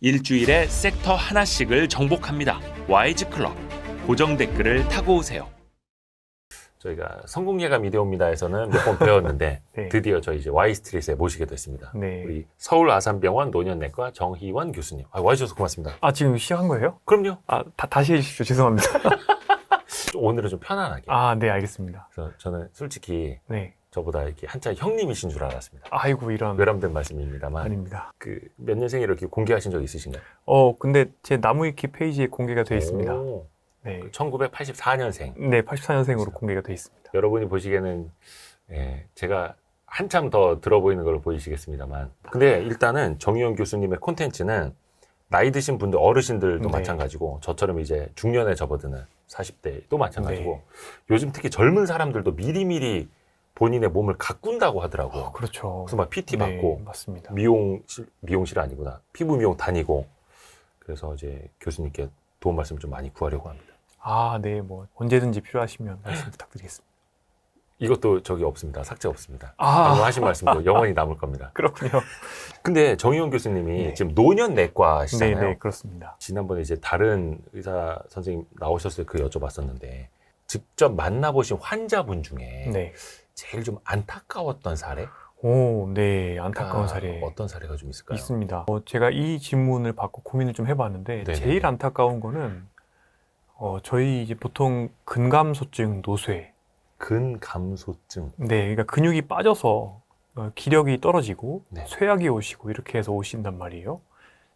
일주일에 섹터 하나씩을 정복합니다. 와이즈클럽. 고정 댓글을 타고 오세요. 저희가 성공예감 이데오입니다에서는 몇 번 배웠는데 네. 드디어 저희 이제 Y스트릿에 모시게 됐습니다. 네. 우리 서울 아산병원 노년내과 정희원 교수님. 와주셔서 고맙습니다. 아, 지금 시작한 거예요? 그럼요. 아, 다시 해주십시오. 죄송합니다. 오늘은 좀 편안하게. 아, 네, 알겠습니다. 그래서 저는 솔직히 네. 저보다 이렇게 한자 형님이신 줄 알았습니다. 아이고, 이런. 외람된 말씀입니다만 아닙니다. 그 몇 년생이 이렇게 공개하신 적 있으신가요? 근데 제 나무위키 페이지에 공개가 되어 있습니다. 오, 네. 1984년생. 네, 84년생으로 공개가 되어 있습니다. 여러분이 보시기에는 제가 한참 더 들어 보이는 걸로 보이시겠습니다만 근데 일단은 정희원 교수님의 콘텐츠는 나이 드신 분들, 어르신들도 네. 마찬가지고 저처럼 이제 중년에 접어드는 40대도 마찬가지고 네. 요즘 특히 젊은 사람들도 미리미리 본인의 몸을 가꾼다고 하더라고요. 그렇죠. 그래서 막 PT 네, 받고 맞습니다. 미용실 아니구나. 피부 미용 다니고 그래서 이제 교수님께 도움 말씀 좀 많이 구하려고 합니다. 아, 네, 뭐 언제든지 필요하시면 말씀 부탁드리겠습니다. 이것도 저기 없습니다. 삭제 없습니다. 아. 방금 하신 말씀도 영원히 남을 겁니다. 그렇군요. 근데 정희원 교수님이 네. 지금 노년내과시잖아요. 네, 네, 그렇습니다. 지난번에 이제 다른 의사 선생님 나오셨을 때 그 여쭤봤었는데 직접 만나보신 환자분 중에 네. 제일 좀 안타까웠던 사례? 오, 네, 안타까운 그러니까 사례 어떤 사례가 좀 있을까요? 있습니다. 제가 이 질문을 받고 고민을 좀 해봤는데 네네. 제일 안타까운 거는 저희 이제 보통 근감소증 노쇠, 근감소증. 네, 그러니까 근육이 빠져서 기력이 떨어지고 네. 쇠약이 오시고 이렇게 해서 오신단 말이에요.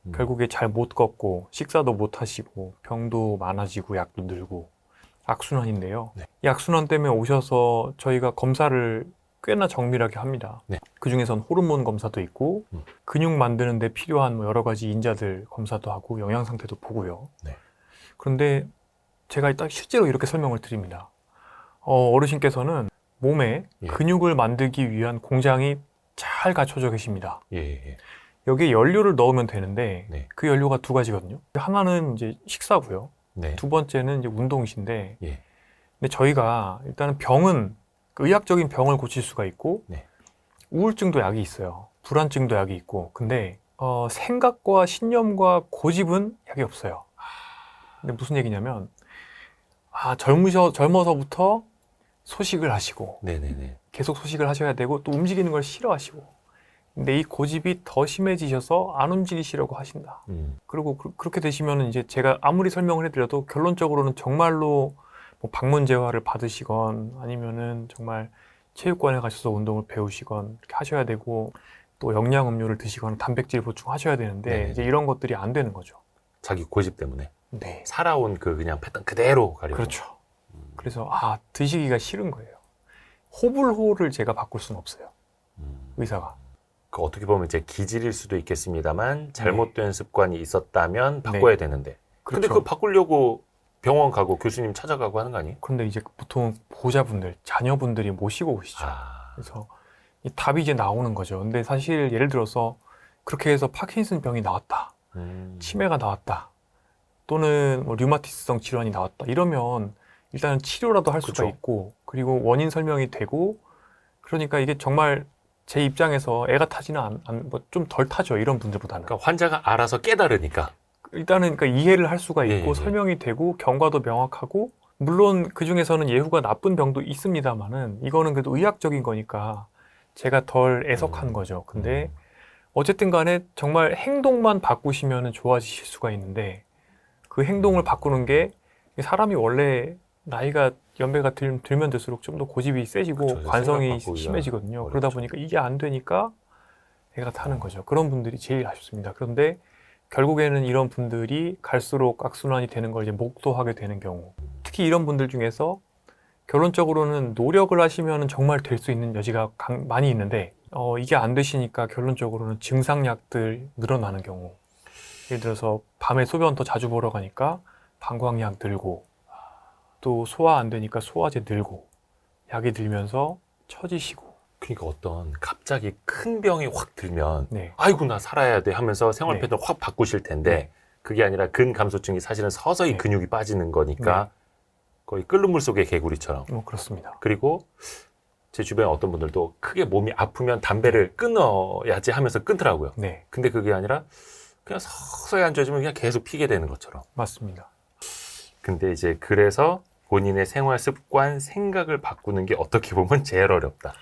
음. 결국에 잘 못 걷고 식사도 못 하시고 병도 많아지고 약도 늘고 악순환인데요. 네. 이 악순환 때문에 오셔서 저희가 검사를 꽤나 정밀하게 합니다. 네. 그중에선 호르몬 검사도 있고 근육 만드는 데 필요한 뭐 여러 가지 인자들 검사도 하고 영양 상태도 보고요. 네. 그런데 제가 딱 실제로 이렇게 설명을 드립니다. 어르신께서는 몸에 예. 근육을 만들기 위한 공장이 잘 갖춰져 계십니다. 예. 여기에 연료를 넣으면 되는데 네. 그 연료가 두 가지거든요. 하나는 이제 식사고요. 네. 두 번째는 이제 운동이신데 예. 근데 저희가 일단은 병은 그 의학적인 병을 고칠 수가 있고 네. 우울증도 약이 있어요. 불안증도 약이 있고 근데 생각과 신념과 고집은 약이 없어요. 근데 무슨 얘기냐면 젊어서부터 소식을 하시고 네네네. 계속 소식을 하셔야 되고 또 움직이는 걸 싫어하시고 근데 이 고집이 더 심해지셔서 안 움직이시려고 하신다. 그리고 그렇게 되시면 이제 제가 아무리 설명을 해드려도 결론적으로는 정말로 뭐 방문 재활을 받으시건 아니면은 정말 체육관에 가셔서 운동을 배우시건 이렇게 하셔야 되고 또 영양 음료를 드시거나 단백질 보충하셔야 되는데 네네. 이제 이런 것들이 안 되는 거죠. 자기 고집 때문에 네. 살아온 그 그냥 패턴 그대로 가려고. 그렇죠. 그래서 드시기가 싫은 거예요. 호불호를 제가 바꿀 수는 없어요. 의사가. 그 어떻게 보면 이제 기질일 수도 있겠습니다만 잘못된 습관이 있었다면 네. 바꿔야 되는데 근데 그렇죠. 그거 바꾸려고 병원 가고 교수님 찾아가고 하는 거 아니에요? 그런데 이제 보통 보호자분들, 자녀분들이 모시고 오시죠. 그래서 이 답이 이제 나오는 거죠. 근데 사실 예를 들어서 그렇게 해서 파킨슨 병이 나왔다. 치매가 나왔다. 또는 뭐 류마티스성 질환이 나왔다. 이러면 일단은 치료라도 할 수가 그쵸. 있고 그리고 원인 설명이 되고 그러니까 이게 정말 제 입장에서 애가 타지는 좀 덜 타죠. 이런 분들보다는. 그러니까 환자가 알아서 깨달으니까. 일단은 그러니까 이해를 할 수가 있고 예. 설명이 되고 경과도 명확하고 물론 그 중에서는 예후가 나쁜 병도 있습니다만은 이거는 그래도 의학적인 거니까 제가 덜 애석한 거죠. 근데 어쨌든 간에 정말 행동만 바꾸시면 좋아지실 수가 있는데 그 행동을 바꾸는 게 사람이 원래 나이가 연배가 들면 들수록 좀 더 고집이 세지고 그렇죠. 관성이 생각 바꾸기가 심해지거든요. 어렵죠. 그러다 보니까 이게 안 되니까 애가 타는 거죠. 그런 분들이 제일 아쉽습니다. 그런데 결국에는 이런 분들이 갈수록 악순환이 되는 걸 이제 목도하게 되는 경우 특히 이런 분들 중에서 결론적으로는 노력을 하시면 정말 될 수 있는 여지가 많이 있는데 이게 안 되시니까 결론적으로는 증상약들 늘어나는 경우 예를 들어서 밤에 소변 더 자주 보러 가니까 방광약 늘고 또 소화 안 되니까 소화제 늘고 약이 들면서 처지시고 그러니까 어떤 갑자기 큰 병이 확 들면 네. 아이고 나 살아야 돼 하면서 생활 네. 패턴 확 바꾸실 텐데 네. 그게 아니라 근감소증이 사실은 서서히 네. 근육이 빠지는 거니까 거의 끓는 물 속의 개구리처럼. 뭐 그렇습니다. 그리고 제 주변에 어떤 분들도 크게 몸이 아프면 담배를 끊어야지 하면서 끊더라고요. 네. 근데 그게 아니라 그냥 서서히 안 좋아지면 그냥 계속 피게 되는 것처럼. 맞습니다. 근데 이제 그래서 본인의 생활 습관, 생각을 바꾸는 게 어떻게 보면 제일 어렵다.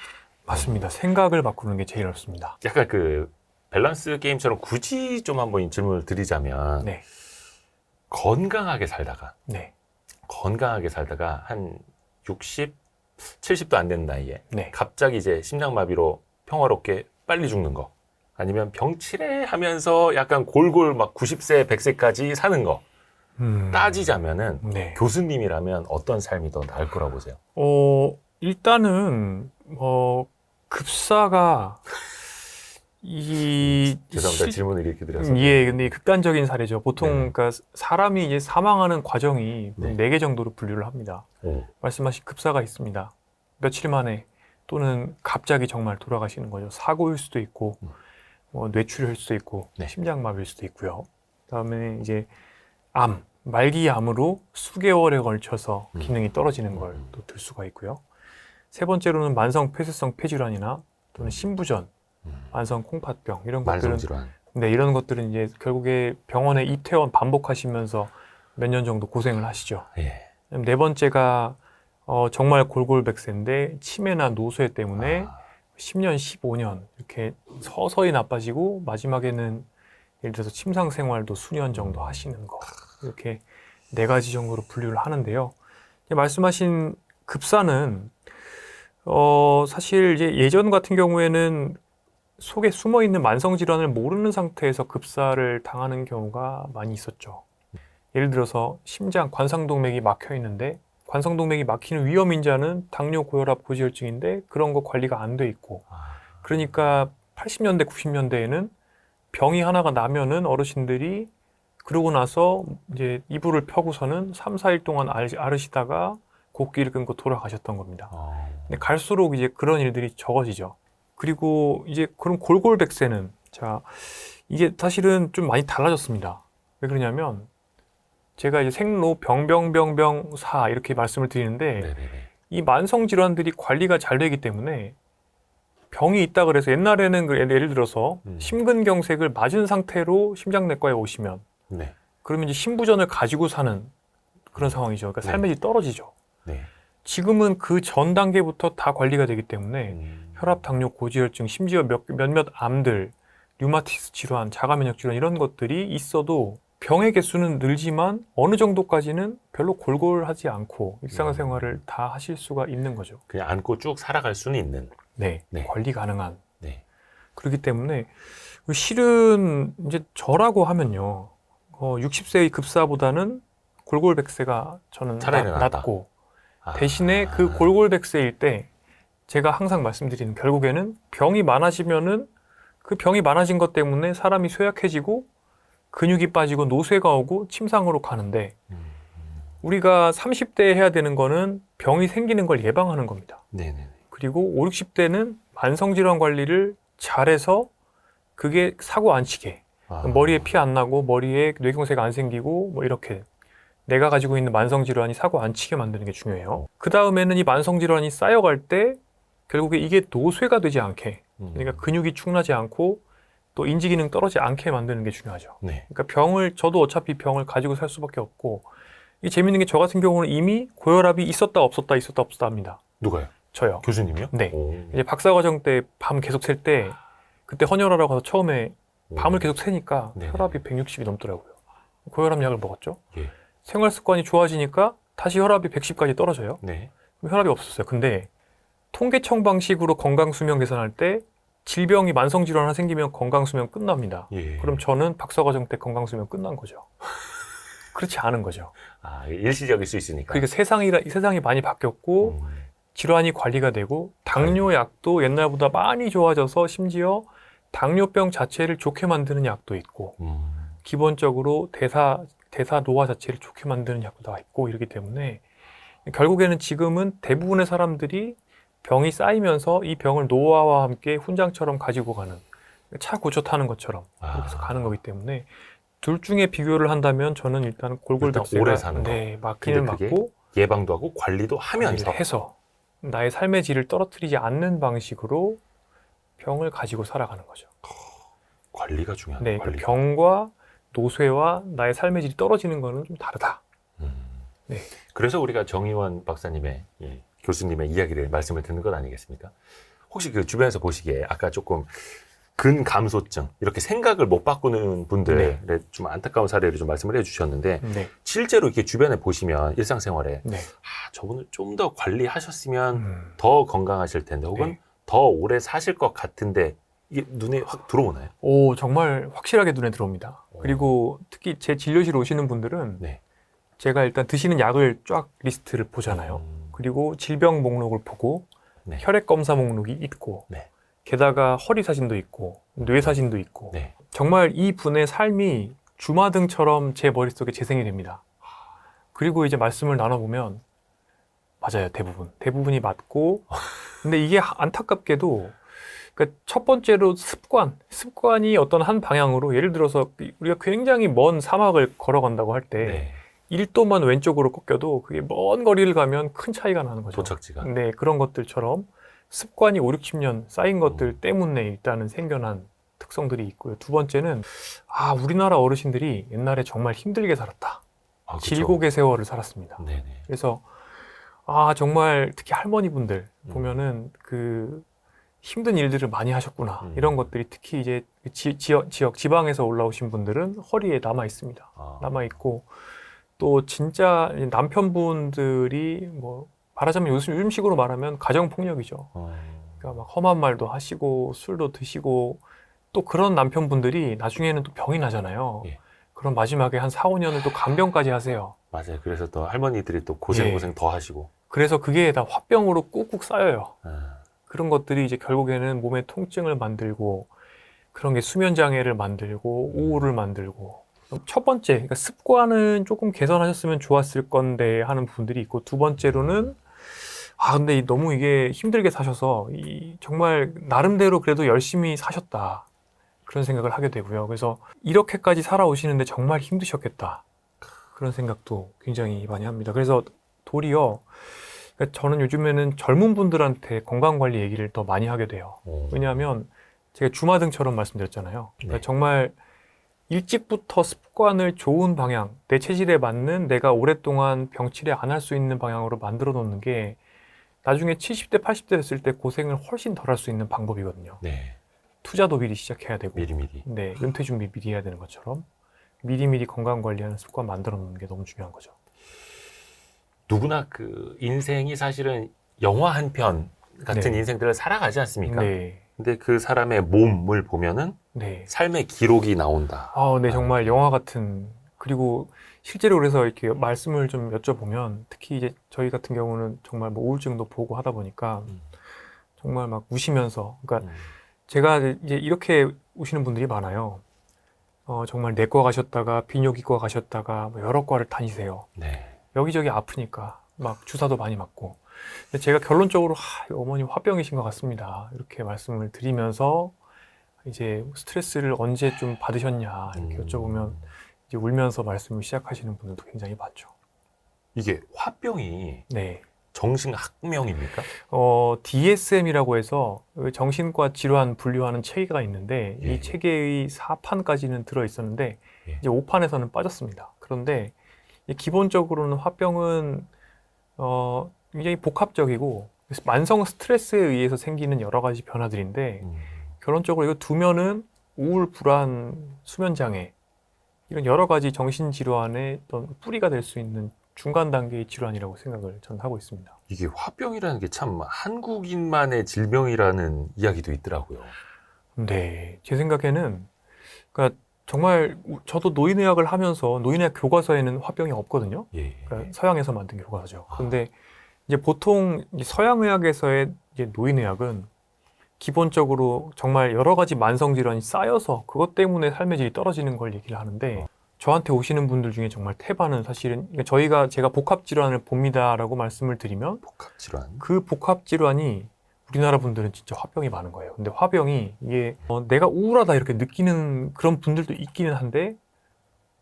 맞습니다. 생각을 바꾸는 게 제일 어렵습니다. 약간 그 밸런스 게임처럼 굳이 좀 한번 질문을 드리자면 네. 건강하게 살다가 네. 한 60, 70도 안 되는 나이에 네. 갑자기 이제 심장마비로 평화롭게 빨리 죽는 거, 아니면 병치레 하면서 약간 골골 막 90세, 100세까지 사는 거 따지자면은 네. 교수님이라면 어떤 삶이 더 나을 거라고 보세요? 일단은 급사가 죄송합니다. 질문을 이렇게 드려서. 예, 근데 극단적인 사례죠. 보통 네. 그러니까 사람이 이제 사망하는 과정이 네. 4개 정도로 분류를 합니다. 오. 말씀하신 급사가 있습니다. 며칠 만에 또는 갑자기 정말 돌아가시는 거죠. 사고일 수도 있고 뇌출혈일 수도 있고 네. 심장마비일 수도 있고요. 그다음에 이제 말기 암으로 수개월에 걸쳐서 기능이 떨어지는 걸 또 들 수가 있고요. 세 번째로는 만성 폐쇄성 폐질환이나 또는 신부전, 만성 콩팥병 이런 것들은 만성질환. 네, 이런 것들은 이제 결국에 병원에 입퇴원 반복하시면서 몇 년 정도 고생을 하시죠. 예. 네 번째가 정말 골골백세인데 치매나 노쇠 때문에 10년, 15년 이렇게 서서히 나빠지고 마지막에는 예를 들어서 침상 생활도 수년 정도 하시는 거, 이렇게 4가지 정도로 분류를 하는데요. 말씀하신 급사는 사실 이제 예전 같은 경우에는 속에 숨어 있는 만성 질환을 모르는 상태에서 급사를 당하는 경우가 많이 있었죠. 예를 들어서 심장 관상동맥이 막혀 있는데 관상동맥이 막히는 위험 인자는 당뇨, 고혈압, 고지혈증인데 그런 거 관리가 안 돼 있고, 그러니까 80년대, 90년대에는 병이 하나가 나면은 어르신들이 그러고 나서 이제 이불을 펴고서는 3, 4일 동안 앓으시다가 곡기를 끊고 돌아가셨던 겁니다. 근데 갈수록 이제 그런 일들이 적어지죠. 그리고 이제 그럼 골골백세는, 자, 이게 사실은 좀 많이 달라졌습니다. 왜 그러냐면 제가 이제 생로 병병병병사 이렇게 말씀을 드리는데 네네네. 이 만성 질환들이 관리가 잘 되기 때문에 병이 있다 그래서 옛날에는 예를 들어서 심근경색을 맞은 상태로 심장내과에 오시면 네. 그러면 이제 심부전을 가지고 사는 그런 상황이죠. 그러니까 네. 삶의 질이 떨어지죠. 네. 지금은 그 전 단계부터 다 관리가 되기 때문에 혈압, 당뇨, 고지혈증, 심지어 몇몇 암들, 류마티스 질환, 자가면역 질환 이런 것들이 있어도 병의 개수는 늘지만 어느 정도까지는 별로 골골하지 않고 일상생활을 다 하실 수가 있는 거죠. 그냥 안고 쭉 살아갈 수는 있는. 네, 네. 관리 가능한. 네. 그렇기 때문에 실은 이제 저라고 하면요, 60세의 급사보다는 골골백세가 저는 차라리 낫다. 낫고, 대신에 그 골골백세일 때 제가 항상 말씀드리는, 결국에는 병이 많아지면은 그 병이 많아진 것 때문에 사람이 쇠약해지고 근육이 빠지고 노쇠가 오고 침상으로 가는데, 우리가 30대에 해야 되는 거는 병이 생기는 걸 예방하는 겁니다. 네네. 그리고 5, 60대는 만성질환 관리를 잘해서 그게 사고 안 치게, 머리에 피 안 나고 머리에 뇌경색 안 생기고 뭐 이렇게 내가 가지고 있는 만성질환이 사고 안 치게 만드는 게 중요해요. 그 다음에는 이 만성질환이 쌓여갈 때 결국에 이게 노쇠가 되지 않게, 그러니까 근육이 축나지 않고 또 인지기능 떨어지지 않게 만드는 게 중요하죠. 네. 그러니까 저도 어차피 병을 가지고 살 수밖에 없고, 이게 재밌는 게 저 같은 경우는 이미 고혈압이 있었다 없었다 합니다. 누가요? 저요. 교수님이요? 네. 오. 이제 박사과정 때 밤 계속 셀 때, 그때 헌혈하러 가서 처음에 밤을 계속 새니까 네네. 혈압이 160이 넘더라고요. 고혈압 약을 먹었죠. 예. 생활 습관이 좋아지니까 다시 혈압이 110까지 떨어져요. 네. 그럼 혈압이 없었어요. 근데 통계청 방식으로 건강수명 계산할 때 질병이 만성질환 하나 생기면 건강수명 끝납니다. 예. 그럼 저는 박사과정 때 건강수명 끝난 거죠. 그렇지 않은 거죠. 일시적일 수 있으니까. 그러니까 세상이 많이 바뀌었고 질환이 관리가 되고, 당뇨약도 옛날보다 많이 좋아져서 심지어 당뇨병 자체를 좋게 만드는 약도 있고, 기본적으로 대사 노화 자체를 좋게 만드는 약도 다 있고, 이렇기 때문에 결국에는 지금은 대부분의 사람들이 병이 쌓이면서 이 병을 노화와 함께 훈장처럼 가지고 가는, 차 고쳐 타는 것처럼 그렇게 해서 가는 거기 때문에 둘 중에 비교를 한다면 저는 일단 골골백세가 오래 사는 거. 막히는 근데 그게 맞고 예방도 하고 관리도 하면서 해서 나의 삶의 질을 떨어뜨리지 않는 방식으로 병을 가지고 살아가는 거죠. 관리가 중요하다. 네, 관리. 병과 노쇠와 나의 삶의 질이 떨어지는 거는 좀 다르다. 네. 그래서 우리가 정의원 박사님의 교수님의 이야기를 말씀을 듣는 것 아니겠습니까? 혹시 그 주변에서 보시기에 아까 조금 근감소증 이렇게 생각을 못 바꾸는 분들의 좀 안타까운 사례를 좀 말씀을 해주셨는데 네. 실제로 이렇게 주변에 보시면 일상생활에 네. 저분을 좀 더 관리하셨으면 더 건강하실 텐데 혹은 네. 더 오래 사실 것 같은데 이게 눈에 확 들어오나요? 오, 정말 확실하게 눈에 들어옵니다. 그리고 특히 제 진료실 오시는 분들은 네. 제가 일단 드시는 약을 쫙 리스트를 보잖아요. 그리고 질병 목록을 보고 네. 혈액 검사 목록이 있고 네. 게다가 허리 사진도 있고 뇌 사진도 있고 네. 정말 이 분의 삶이 주마등처럼 제 머릿속에 재생이 됩니다. 그리고 이제 말씀을 나눠보면 맞아요. 대부분이 맞고 근데 이게 안타깝게도 그러니까 첫 번째로 습관이 어떤 한 방향으로 예를 들어서 우리가 굉장히 먼 사막을 걸어간다고 할 때 네. 1도만 왼쪽으로 꺾여도 그게 먼 거리를 가면 큰 차이가 나는 거죠. 도착지가. 네, 그런 것들처럼 습관이 5, 60년 쌓인 것들 때문에 일단은 생겨난 특성들이 있고요. 두 번째는 우리나라 어르신들이 옛날에 정말 힘들게 살았다. 아, 그쵸. 질곡의 세월을 살았습니다. 네네. 그래서 정말 특히 할머니분들 보면은 그 힘든 일들을 많이 하셨구나. 이런 것들이 특히 이제 지역 지방에서 올라오신 분들은 허리에 남아 있습니다. 남아 있고 또 진짜 남편분들이 뭐 말하자면 요즘식으로 말하면 가정 폭력이죠. 그러니까 막 험한 말도 하시고 술도 드시고 또 그런 남편분들이 나중에는 또 병이 나잖아요. 예. 그럼 마지막에 한 4, 5년을 또 간병까지 하세요. 맞아요. 그래서 또 할머니들이 또 고생 더 하시고. 그래서 그게 다 화병으로 꾹꾹 쌓여요. 아. 그런 것들이 이제 결국에는 몸에 통증을 만들고 그런 게 수면 장애를 만들고 우울을 만들고 첫 번째 그러니까 습관은 조금 개선하셨으면 좋았을 건데 하는 분들이 있고 두 번째로는 근데 너무 이게 힘들게 사셔서 정말 나름대로 그래도 열심히 사셨다 그런 생각을 하게 되고요. 그래서 이렇게까지 살아오시는데 정말 힘드셨겠다 그런 생각도 굉장히 많이 합니다. 그래서 도리어 그러니까 저는 요즘에는 젊은 분들한테 건강관리 얘기를 더 많이 하게 돼요. 왜냐하면 제가 주마등처럼 말씀드렸잖아요. 그러니까 정말 일찍부터 습관을 좋은 방향, 내 체질에 맞는 내가 오랫동안 병치레 안 할 수 있는 방향으로 만들어 놓는 게 나중에 70대, 80대 됐을 때 고생을 훨씬 덜 할 수 있는 방법이거든요. 네. 투자도 미리 시작해야 되고 미리미리. 네, 은퇴 준비 미리 해야 되는 것처럼 미리미리 건강관리하는 습관 만들어 놓는 게 너무 중요한 거죠. 누구나 그 인생이 사실은 영화 한 편 같은 네. 인생들을 살아가지 않습니까? 네. 근데 그 사람의 몸을 보면은 네. 삶의 기록이 나온다. 네, 정말 영화 같은 그리고 실제로 그래서 이렇게 말씀을 좀 여쭤보면 특히 이제 저희 같은 경우는 정말 뭐 우울증도 보고 하다 보니까 정말 막 우시면서 그러니까 제가 이제 이렇게 오시는 분들이 많아요. 정말 내과 가셨다가 비뇨기과 가셨다가 뭐 여러 과를 다니세요. 네. 여기저기 아프니까 막 주사도 많이 맞고. 근데 제가 결론적으로 어머님 화병이신 것 같습니다. 이렇게 말씀을 드리면서 이제 스트레스를 언제 좀 받으셨냐 이렇게 여쭤보면 이제 울면서 말씀을 시작하시는 분들도 굉장히 많죠. 이게 화병이 네. 정신학명입니까? DSM이라고 해서 정신과 질환 분류하는 체계가 있는데 예. 이 체계의 4판까지는 들어 있었는데 예. 이제 5판에서는 빠졌습니다. 그런데 기본적으로는 화병은 굉장히 복합적이고 만성 스트레스에 의해서 생기는 여러 가지 변화들인데 결론적으로 이거 두면은 우울, 불안, 수면 장애 이런 여러 가지 정신 질환의 어떤 뿌리가 될 수 있는 중간 단계의 질환이라고 생각을 저는 하고 있습니다. 이게 화병이라는 게 참 한국인만의 질병이라는 이야기도 있더라고요. 네, 제 생각에는 그러니까 정말 저도 노인의학을 하면서 노인의학 교과서에는 화병이 없거든요. 예. 그러니까 서양에서 만든 교과서죠. 그런데 이제 보통 이제 서양의학에서의 이제 노인의학은 기본적으로 정말 여러 가지 만성 질환이 쌓여서 그것 때문에 삶의 질이 떨어지는 걸 얘기를 하는데 저한테 오시는 분들 중에 정말 태반은 사실은 그러니까 제가 복합 질환을 봅니다라고 말씀을 드리면 복합질환. 그 복합 질환이 우리나라 분들은 진짜 화병이 많은 거예요. 근데 화병이 이게 내가 우울하다 이렇게 느끼는 그런 분들도 있기는 한데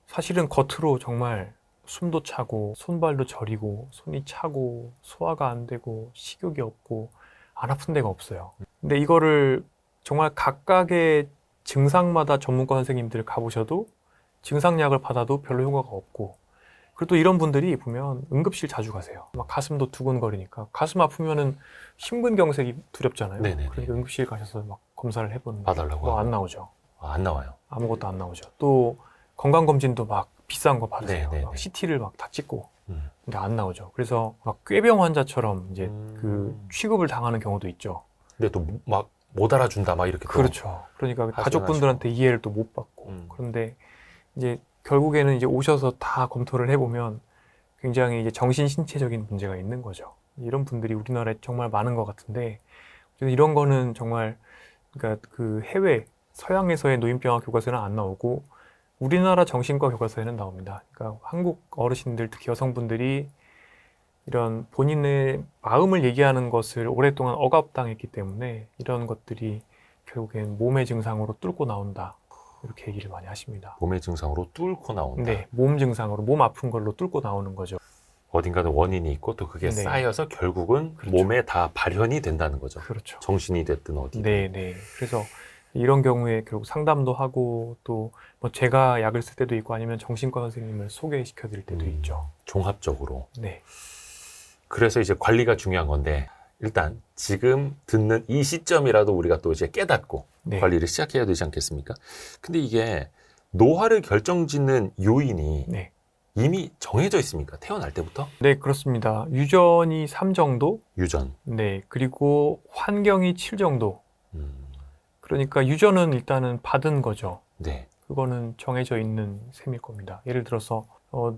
사실은 겉으로 정말 숨도 차고 손발도 저리고 손이 차고 소화가 안 되고 식욕이 없고 안 아픈 데가 없어요. 근데 이거를 정말 각각의 증상마다 전문가 선생님들 가보셔도 증상약을 받아도 별로 효과가 없고, 그리고 또 이런 분들이 보면 응급실 자주 가세요. 막 가슴도 두근거리니까. 가슴 아프면은 심근경색이 두렵잖아요. 네네네. 그러니까 응급실 가셔서 막 검사를 해보는 봐달라고 거 하고. 안 나오죠. 아, 안 나와요. 아무것도 안 나오죠. 또 건강검진도 막 비싼 거 받으세요. 네네네. 막 CT를 막 다 찍고. 음. 근데 안 나오죠. 그래서 막 꾀병 환자처럼 이제 음. 그 취급을 당하는 경우도 있죠. 근데 또 막 못 알아준다 막 이렇게 또 그렇죠. 그러니까 하시긴 가족분들한테 이해를 또 못 받고. 음. 그런데 이제 결국에는 이제 오셔서 다 검토를 해보면 굉장히 이제 정신 신체적인 문제가 있는 거죠. 이런 분들이 우리나라에 정말 많은 것 같은데, 이런 거는 정말 그러니까 그 해외 서양에서의 노인병학 교과서는 안 나오고 우리나라 정신과 교과서에는 나옵니다. 그러니까 한국 어르신들, 특히 여성분들이 이런 본인의 마음을 얘기하는 것을 오랫동안 억압당했기 때문에 이런 것들이 결국엔 몸의 증상으로 뚫고 나온다. 이렇게 얘기를 많이 하십니다. 몸의 증상으로 뚫고 나온다. 네, 몸 증상으로, 몸 아픈 걸로 뚫고 나오는 거죠. 어딘가는 원인이 있고 또 그게 네. 쌓여서 결국은 그렇죠. 몸에 다 발현이 된다는 거죠. 그렇죠. 정신이 됐든 어디든. 네, 네. 그래서 이런 경우에 결국 상담도 하고 또 뭐 제가 약을 쓸 때도 있고 아니면 정신과 선생님을 소개시켜 드릴 때도 있죠. 종합적으로. 네. 그래서 이제 관리가 중요한 건데 일단 지금 듣는 이 시점이라도 우리가 또 이제 깨닫고 네. 관리를 시작해야 되지 않겠습니까? 근데 이게 노화를 결정짓는 요인이 네. 이미 정해져 있습니까? 태어날 때부터? 네, 그렇습니다. 유전이 3 정도, 유전. 네, 그리고 환경이 7 정도. 음, 그러니까 유전은 일단은 받은 거죠. 네. 그거는 정해져 있는 셈일 겁니다. 예를 들어서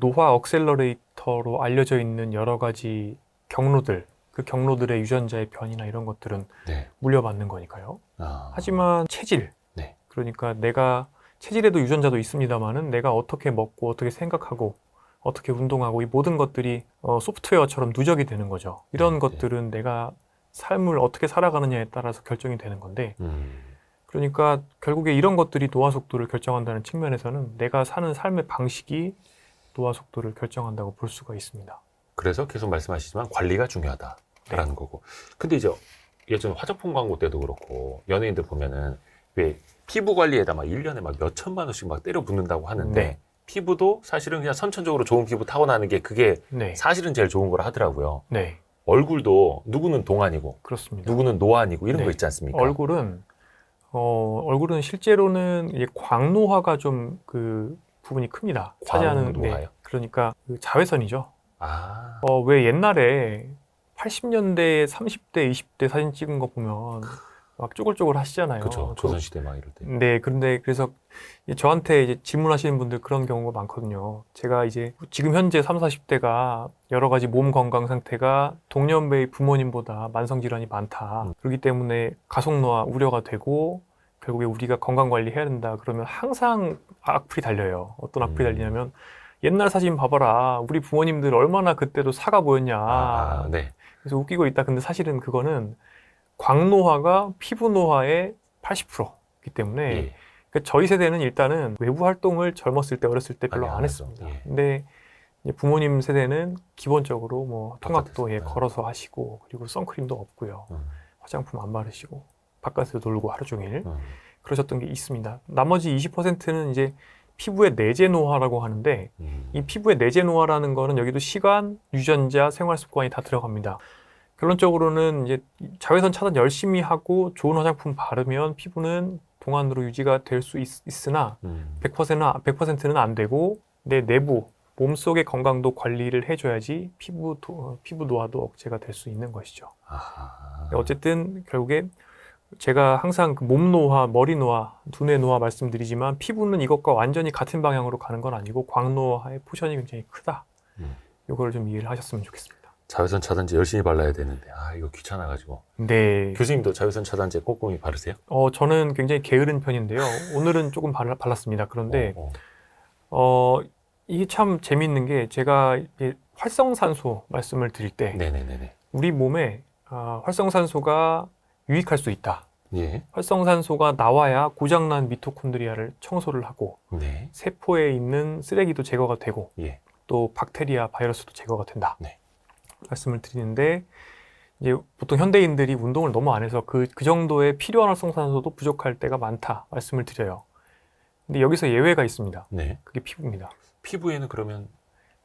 노화 억셀러레이터로 알려져 있는 여러 가지 경로들, 그 경로들의 유전자의 변이나 이런 것들은 네. 물려받는 거니까요. 아, 하지만 체질, 네. 그러니까 내가 체질에도 유전자도 있습니다만은 내가 어떻게 먹고 어떻게 생각하고 어떻게 운동하고 이 모든 것들이 소프트웨어처럼 누적이 되는 거죠. 이런 네, 것들은 내가 삶을 어떻게 살아가느냐에 따라서 결정이 되는 건데, 그러니까 결국에 이런 것들이 노화 속도를 결정한다는 측면에서는 내가 사는 삶의 방식이 노화 속도를 결정한다고 볼 수가 있습니다. 그래서 계속 말씀하시지만 관리가 중요하다라는 거고. 근데 이제 예전 화장품 광고 때도 그렇고 연예인들 보면은 왜 피부 관리에다 막 1년에 막 몇 천만 원씩 막 때려 붓는다고 하는데 네. 피부도 사실은 그냥 선천적으로 좋은 피부 타고나는 게 그게 네, 사실은 제일 좋은 거라 하더라고요. 네, 얼굴도 누구는 동안이고 그렇습니다. 누구는 노안이고 이런 네. 거 있지 않습니까? 얼굴은 실제로는 이제 광노화가 좀 그 부분이 큽니다. 차지하는. 광노화요? 그러니까 그 자외선이죠. 아, 왜 옛날에 80년대 30대 20대 사진 찍은 거 보면 막 쪼글쪼글 하시잖아요. 그렇죠. 조선시대 막 이럴 때. 네, 그런데 그래서 저한테 이제 질문하시는 분들 그런 경우가 많거든요. 제가 이제 지금 현재 30, 40대가 여러 가지 몸 건강 상태가 동년배의 부모님보다 만성 질환이 많다. 그렇기 때문에 가속노화 우려가 되고 결국에 우리가 건강 관리해야 된다. 그러면 항상 악플이 달려요. 어떤 악플이 달리냐면 옛날 사진 봐봐라. 우리 부모님들 얼마나 그때도 사가 보였냐. 네. 그래서 웃기고 있다. 근데 사실은 그거는 광노화가 피부 노화의 80%이기 때문에 예. 그러니까 저희 세대는 일단은 외부 활동을 젊었을 때 어렸을 때 별로 많이 안 안 했습니다. 하죠. 예. 근데 이제 부모님 세대는 기본적으로 뭐 통학도 바깥에서. 걸어서 하시고 그리고 선크림도 없고요. 화장품 안 바르시고 바깥에서 놀고 하루 종일 그러셨던 게 있습니다. 나머지 20%는 이제 피부의 내재 노화라고 하는데 이 피부의 내재 노화라는 거는 여기도 시간, 유전자, 생활 습관이 다 들어갑니다. 결론적으로는 이제 자외선 차단 열심히 하고 좋은 화장품 바르면 피부는 동안으로 유지가 될 수 있으나 100%는 안 되고 내 내부 몸속의 건강도 관리를 해줘야지 피부 노화도 억제가 될 수 있는 것이죠. 아하. 어쨌든 결국에 제가 항상 몸 노화, 머리 노화, 두뇌 노화 말씀드리지만 피부는 이것과 완전히 같은 방향으로 가는 건 아니고 광노화의 포션이 굉장히 크다. 이걸 좀 이해를 하셨으면 좋겠습니다. 자외선 차단제 열심히 발라야 되는데 이거 귀찮아가지고. 네. 교수님도 자외선 차단제 꼼꼼히 바르세요? 저는 굉장히 게으른 편인데요. 오늘은 조금 발랐습니다. 그런데 이게 참 재미있는 게 제가 활성산소 말씀을 드릴 때 네네네네. 우리 몸에 활성산소가 유익할 수 있다. 예. 활성산소가 나와야 고장난 미토콘드리아를 청소를 하고 네. 세포에 있는 쓰레기도 제거가 되고 예. 또 박테리아, 바이러스도 제거가 된다. 네. 말씀을 드리는데 이제 보통 현대인들이 운동을 너무 안 해서 그 정도의 필요한 활성산소도 부족할 때가 많다 말씀을 드려요. 근데 여기서 예외가 있습니다. 네. 그게 피부입니다. 피부에는 그러면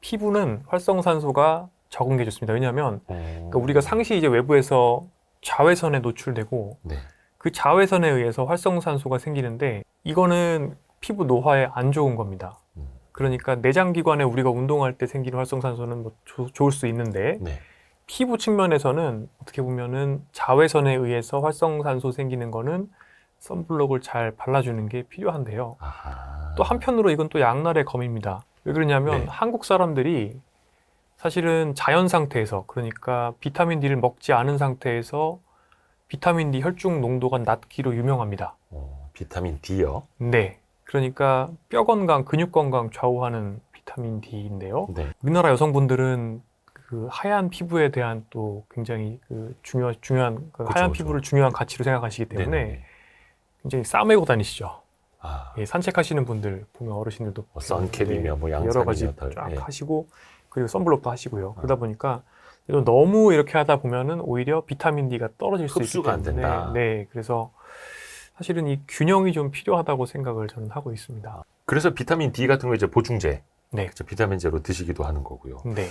피부는 활성산소가 적은 게 좋습니다. 왜냐하면 그러니까 우리가 상 상시 이제 외부에서 자외선에 노출되고 네. 그 자외선에 의해서 활성산소가 생기는데 이거는 피부 노화에 안 좋은 겁니다. 그러니까 내장기관에 우리가 운동할 때 생기는 활성산소는 뭐 좋을 수 있는데 네. 피부 측면에서는 어떻게 보면은 자외선에 의해서 활성산소 생기는 거는 선블록을 잘 발라주는 게 필요한데요. 아하. 또 한편으로 이건 또 양날의 검입니다. 왜 그러냐면 네. 한국 사람들이 사실은 자연 상태에서 그러니까 비타민 D를 먹지 않은 상태에서 비타민 D 혈중 농도가 낮기로 유명합니다. 비타민 D요. 네. 그러니까 뼈 건강, 근육 건강 좌우하는 비타민 D인데요. 네. 우리나라 여성분들은 그 하얀 피부에 대한 또 굉장히 그 중요한 그 그쵸, 하얀 그쵸. 피부를 중요한 가치로 생각하시기 때문에 네네네. 굉장히 싸매고 다니시죠. 아, 예, 산책하시는 분들 보면 어르신들도 뭐 선캡이며 뭐 여러 가지 양산이며 쫙 예. 하시고 그리고 선블록도 하시고요. 그러다 보니까 이거 너무 이렇게 하다 보면은 오히려 비타민 D가 떨어질 수 있기 흡수가 안 때문에 된다. 네, 그래서 사실은 이 균형이 좀 필요하다고 생각을 저는 하고 있습니다. 그래서 비타민 D 같은 거 이제 보충제, 네, 그렇죠. 비타민제로 드시기도 하는 거고요. 네.